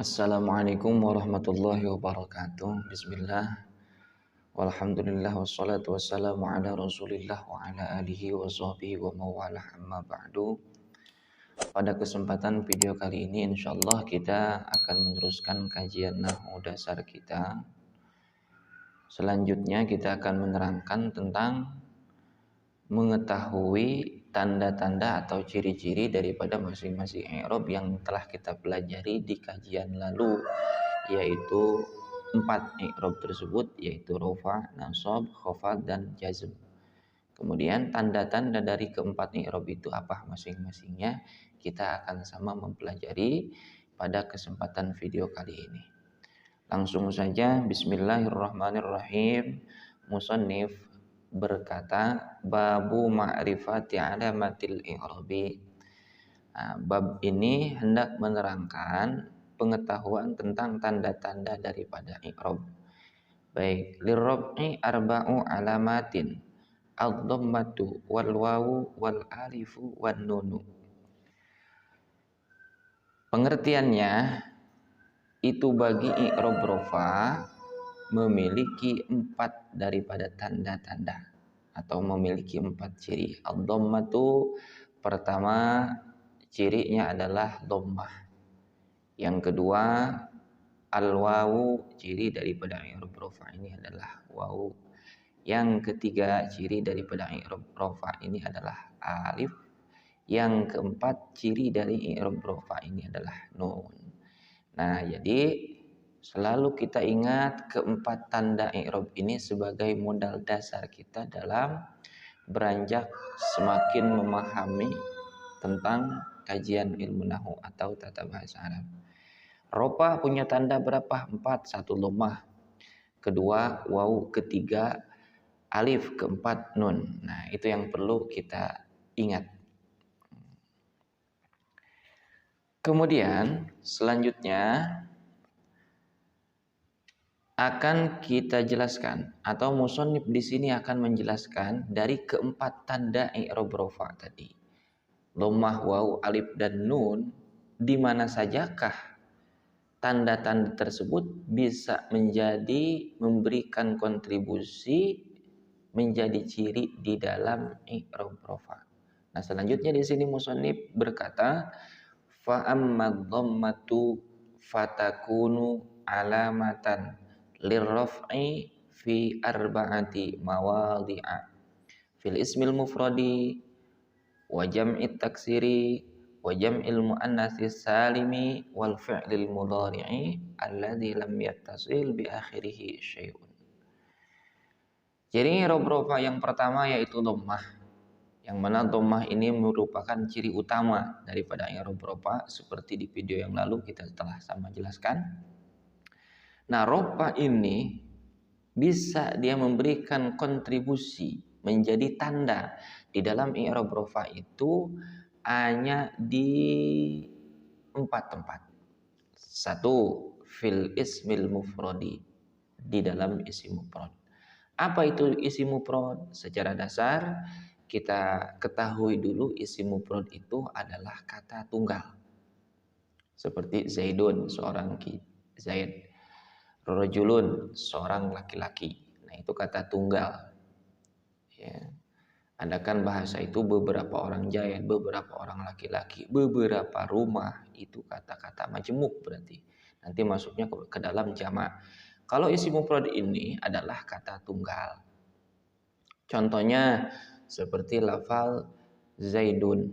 Assalamualaikum warahmatullahi wabarakatuh. Bismillah, walhamdulillah, wassalatu wassalamu ala rasulillah wa ala alihi wa sahbihi wa mawalah, amma ba'du. Pada kesempatan video kali ini insyaallah kita akan meneruskan kajian nahwu dasar kita. Selanjutnya kita akan menerangkan tentang mengetahui tanda-tanda atau ciri-ciri daripada masing-masing i'rab yang telah kita pelajari di kajian lalu, yaitu 4 i'rab tersebut, yaitu rafa, nasab, khafad, dan jazm. Kemudian tanda-tanda dari keempat i'rab itu apa masing-masingnya, kita akan sama mempelajari pada kesempatan video kali ini. Langsung saja, bismillahirrahmanirrahim. Musannif berkata, babu ma'rifati alamatil i'rabi. Bab ini hendak menerangkan pengetahuan tentang tanda-tanda daripada i'rab. Baik, lirrab'i arba'u alamatin, ad-dhammatu wal wawu wal alifu wan nunu. Pengertiannya, itu bagi i'rab rafa memiliki 4 daripada tanda-tanda atau memiliki 4 ciri. Ad-dhammatu, pertama cirinya adalah dhammah. Yang kedua, al-wawu, ciri daripada i'rab rafa ini adalah wawu. Yang ketiga, ciri daripada i'rab rafa ini adalah alif. Yang keempat, ciri dari i'rab rafa ini adalah nun. Nah, jadi selalu kita ingat keempat tanda i'rab ini sebagai modal dasar kita dalam beranjak semakin memahami tentang kajian ilmu nahwu atau tata bahasa Arab. Rafa punya tanda berapa? 4. 1 dhammah, kedua wawu, ketiga alif, keempat nun. Nah, itu yang perlu kita ingat. Kemudian selanjutnya akan kita jelaskan atau musannif di sini akan menjelaskan dari keempat tanda i'rab rafa tadi. Dhammah, wawu, alif, dan nun, di mana sajakah tanda-tanda tersebut bisa menjadi memberikan kontribusi menjadi ciri di dalam i'rab rafa. Nah, selanjutnya di sini musannif berkata, fa amma dhammatu fatakunu alamatan lirraf'i fi arba'ati mawadhi'a fil ismil mufradi wa jam'it taksiri wa jam'il muannatsis salimi wal fi'lil mudhari'i alladzi lam yattasil bi akhirih syai'un. Jadi i'rab rafa yang pertama yaitu dhammah, yang mana dhammah ini merupakan ciri utama daripada i'rab rafa seperti di video yang lalu kita telah sama jelaskan. Nah, rafa ini bisa dia memberikan kontribusi menjadi tanda di dalam i'rab rafa itu hanya di 4 tempat. 1. Fil ismil mufradi, di dalam isim mufrad. Apa itu isim mufrad? Secara dasar kita ketahui dulu isim mufrad itu adalah kata tunggal. Seperti Zaidun, seorang Zaid. Rajulun, seorang laki-laki. Nah, itu kata tunggal. Ya. Adakan bahasa itu beberapa orang Zaid, beberapa orang laki-laki, beberapa rumah, itu kata-kata majemuk berarti. Nanti masuknya ke dalam jamak. Kalau isim mufrad ini adalah kata tunggal. Contohnya seperti lafal Zaidun.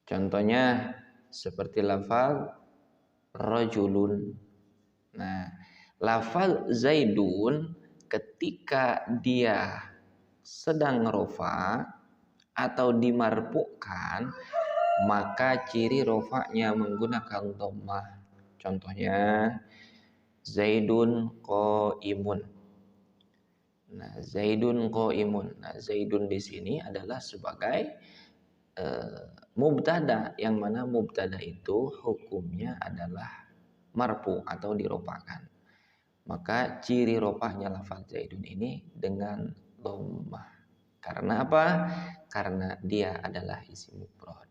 Contohnya seperti lafal rajulun. Nah, lafal Zaidun ketika dia sedang rafa atau dimarfu'kan, maka ciri rafa'nya menggunakan dhammah. Contohnya Zaidun qaimun. Nah, Zaidun qaimun. Nah, Zaidun di sini adalah sebagai mubtada, yang mana mubtada itu hukumnya adalah marfu atau dirofakan. Maka ciri rofahnya lafaz Zaidun ini dengan dhammah. Karena apa? Karena dia adalah isim mufrad.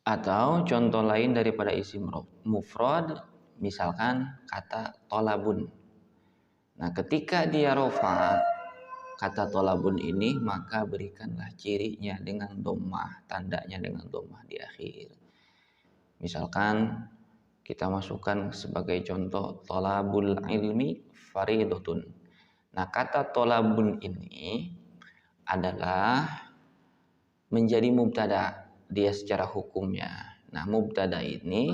Atau contoh lain daripada isim mufrad, misalkan kata tolabun. Nah, ketika dia rofa kata tolabun ini, maka berikanlah cirinya dengan dhammah, tandanya dengan dhammah di akhir. Misalkan kita masukkan sebagai contoh tolabul ilmi faridatun. Nah, kata tolabun ini adalah menjadi mubtada dia secara hukumnya. Nah, mubtada ini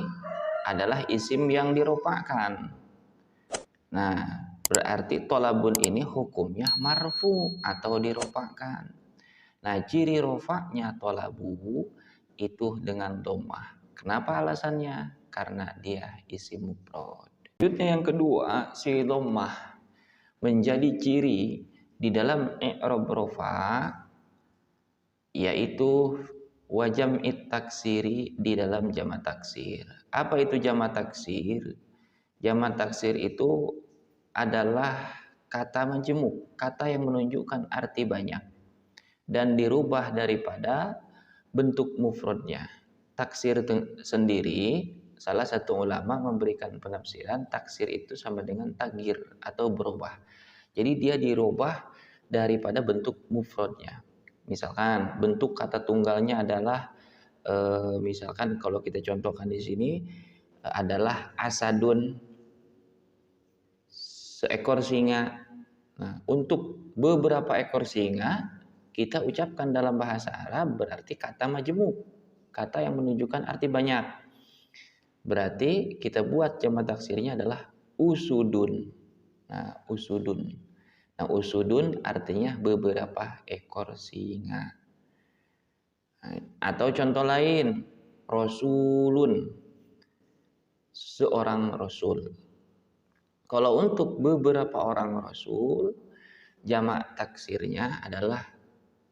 adalah isim yang dirofakkan. Nah, berarti tolabun ini hukumnya marfu atau dirofakkan. Nah, ciri rofaknya tolabu itu dengan dhammah. Kenapa alasannya? Karena dia isim mufrad. Selanjutnya yang kedua, si dhammah menjadi ciri di dalam i'rab rofa, yaitu wajam'it taksiri di dalam jamak taksir. Apa itu jamak taksir? Jamak taksir itu adalah kata majemuk, kata yang menunjukkan arti banyak dan dirubah daripada bentuk mufradnya. Taksir sendiri, salah satu ulama memberikan penafsiran taksir itu sama dengan tagir atau berubah. Jadi dia dirubah daripada bentuk mufradnya. Misalkan bentuk kata tunggalnya adalah misalkan kalau kita contohkan di sini adalah asadun, seekor singa. Nah, untuk beberapa ekor singa kita ucapkan dalam bahasa Arab berarti kata majemuk, kata yang menunjukkan arti banyak. Berarti kita buat jamak taksirnya adalah usudun. Nah, usudun. Nah, usudun artinya beberapa ekor singa. Nah, atau contoh lain, rasulun, seorang rasul. Kalau untuk beberapa orang rasul, jamak taksirnya adalah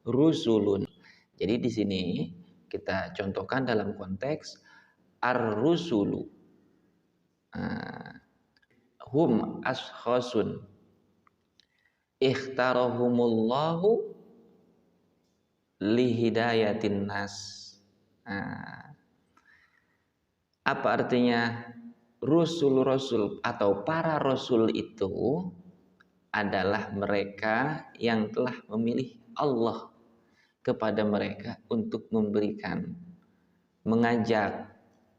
rusulun. Jadi di sini kita contohkan dalam konteks ar-rusulu. Hum ashkhasun ikhtarahumullahu lihidayatin nas. Apa artinya? Rasul-rasul atau para rasul itu adalah mereka yang telah memilih Allah kepada mereka untuk memberikan, mengajak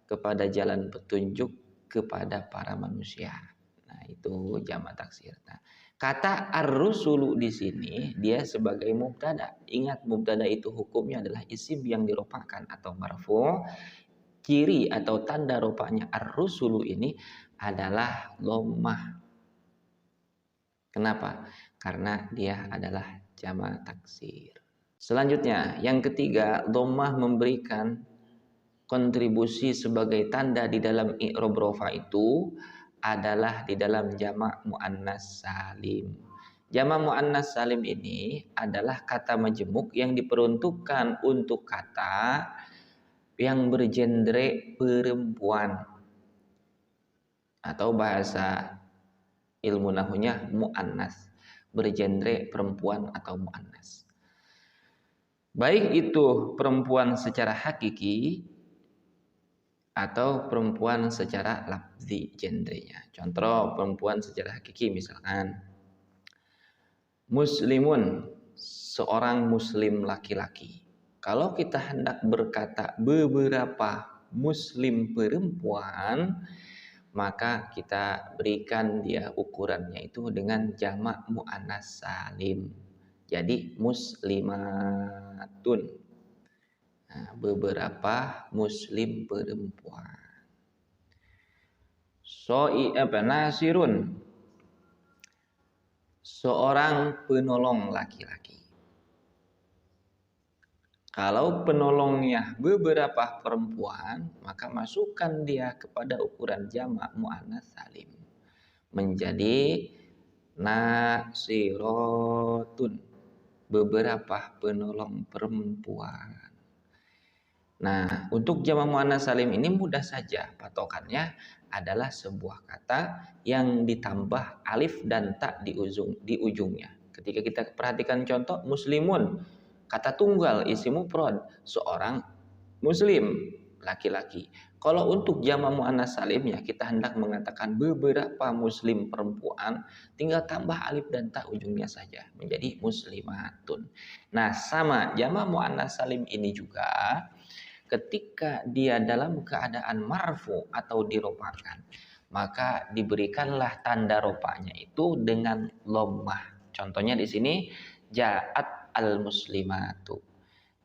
kepada jalan petunjuk kepada para manusia. Nah, itu jamak taksir. Nah, kata ar-rusulu di sini dia sebagai mubtada. Ingat, mubtada itu hukumnya adalah isim yang dirofakkan atau marfu'. Ciri atau tanda rupanya ar-rusulu ini adalah dhammah. Kenapa? Karena dia adalah jamak taksir. Selanjutnya, yang ketiga, dhammah memberikan kontribusi sebagai tanda di dalam i'rab rofa itu adalah di dalam jamak muannas salim. Jamak muannas salim ini adalah kata majemuk yang diperuntukkan untuk kata yang bergenre perempuan, atau bahasa ilmu nahunya muannas, bergenre perempuan atau muannas. Baik itu perempuan secara hakiki atau perempuan secara lafzi genrenya. Contoh perempuan secara hakiki misalkan muslimun, seorang muslim laki-laki. Kalau kita hendak berkata beberapa muslim perempuan, maka kita berikan dia ukurannya itu dengan jamak muannas salim. Jadi muslimatun. Nah, beberapa muslim perempuan. Nasirun, seorang penolong laki-laki. Kalau penolongnya beberapa perempuan, maka masukkan dia kepada ukuran jamak muannas salim. Menjadi nasirotun, beberapa penolong perempuan. Nah, untuk jamak muannas salim ini mudah saja. Patokannya adalah sebuah kata yang ditambah alif dan ta di ujungnya. Ketika kita perhatikan contoh muslimun, kata tunggal isim mufrad, seorang muslim. laki-laki. Kalau untuk jamak muannats salimnya kita hendak mengatakan beberapa muslim perempuan, tinggal tambah alif dan ta ujungnya saja menjadi muslimatun. Nah, sama jamak muannats salim ini juga ketika dia dalam keadaan marfu atau diropakan, maka diberikanlah tanda ropanya itu dengan lommah. Contohnya di sini ja'at al-muslimatu.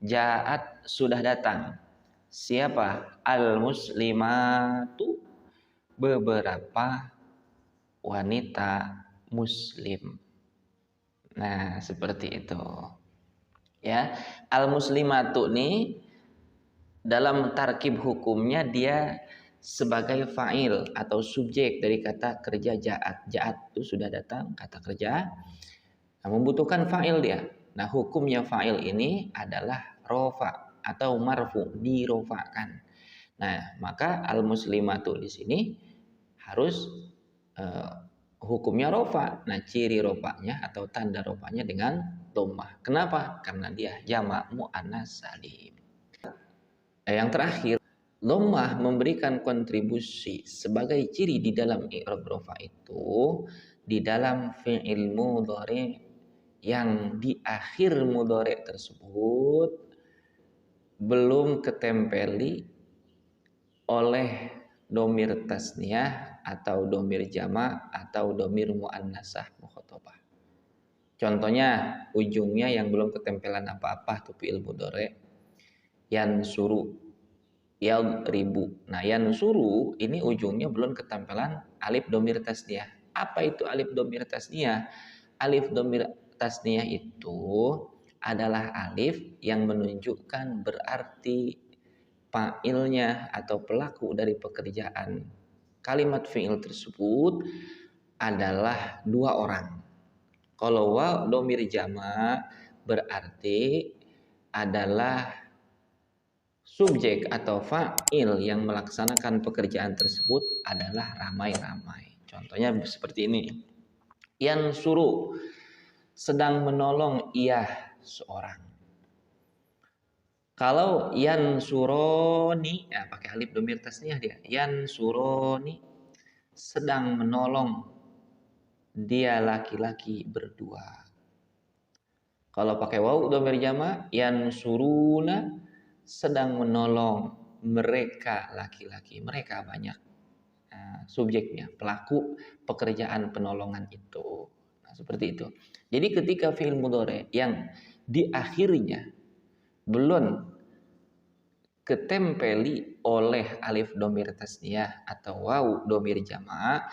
Ja'at sudah datang. Siapa? Al-muslimatu, beberapa wanita muslim. Nah, seperti itu. Ya, al-muslimatu nih dalam tarkib hukumnya dia sebagai fa'il atau subjek dari kata kerja ja'at. Ja'at itu sudah datang kata kerja. Nah, membutuhkan fa'il dia. Nah, hukumnya fa'il ini adalah rofa atau marfu, dirofakan. Nah, maka al-muslimatu di sini harus hukumnya rofa. Nah, ciri rofanya atau tanda rofanya dengan dhammah. Kenapa? Karena dia jamak muannats salim. Yang terakhir, dhammah memberikan kontribusi sebagai ciri di dalam i'rab rofa itu di dalam fi'il mudhari yang di akhir mudhari tersebut belum ketempeli oleh domir tasniyah atau domir jama' atau domir muannasah mukhatabah. Contohnya ujungnya yang belum ketempelan apa-apa tuh fi'il mudhari. Yansuru, yadribu. Nah, yansuru ini ujungnya belum ketempelan alif domir tasniyah. Apa itu alif domir tasniyah? Alif domir tasniyah itu adalah alif yang menunjukkan berarti fa'ilnya atau pelaku dari pekerjaan kalimat fi'il tersebut adalah dua orang. Kalau waw domir jama' berarti adalah subjek atau fa'il yang melaksanakan pekerjaan tersebut adalah ramai-ramai. Contohnya seperti ini. Yansuru, sedang menolong ia seorang. Kalau yansuroni, ya pakai alif domir tasniyah dia. Yansuroni, sedang menolong dia laki-laki berdua. Kalau pakai waw domir jama, yansuruna, sedang menolong mereka laki-laki. Mereka banyak. Nah, subjeknya, pelaku pekerjaan penolongan itu. Nah, seperti itu. Jadi ketika fi'il mudhari yang di akhirnya belum ketempeli oleh alif domir tasniyah atau waw domir jama',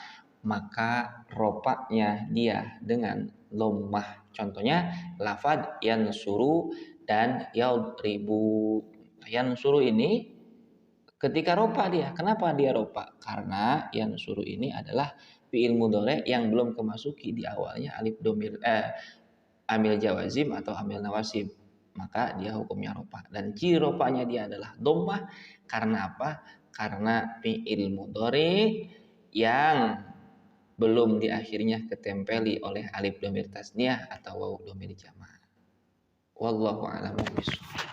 maka ropaknya dia dengan dhammah. Contohnya lafad yansuru dan yadribu. Yansuru ini ketika ropa dia. Kenapa dia ropa? Karena yansuru ini adalah fi'il mudhari yang belum kemasuki di awalnya alif domir amil jawazim atau amil nawasib, maka dia hukumnya ropa. Dan ciri ropanya dia adalah dhammah. Karena apa? Karena fi'il mudhari yang belum di akhirnya ketempeli oleh alif domir tasniyah atau waw domir jama'. Wallahu a'lam bishawab.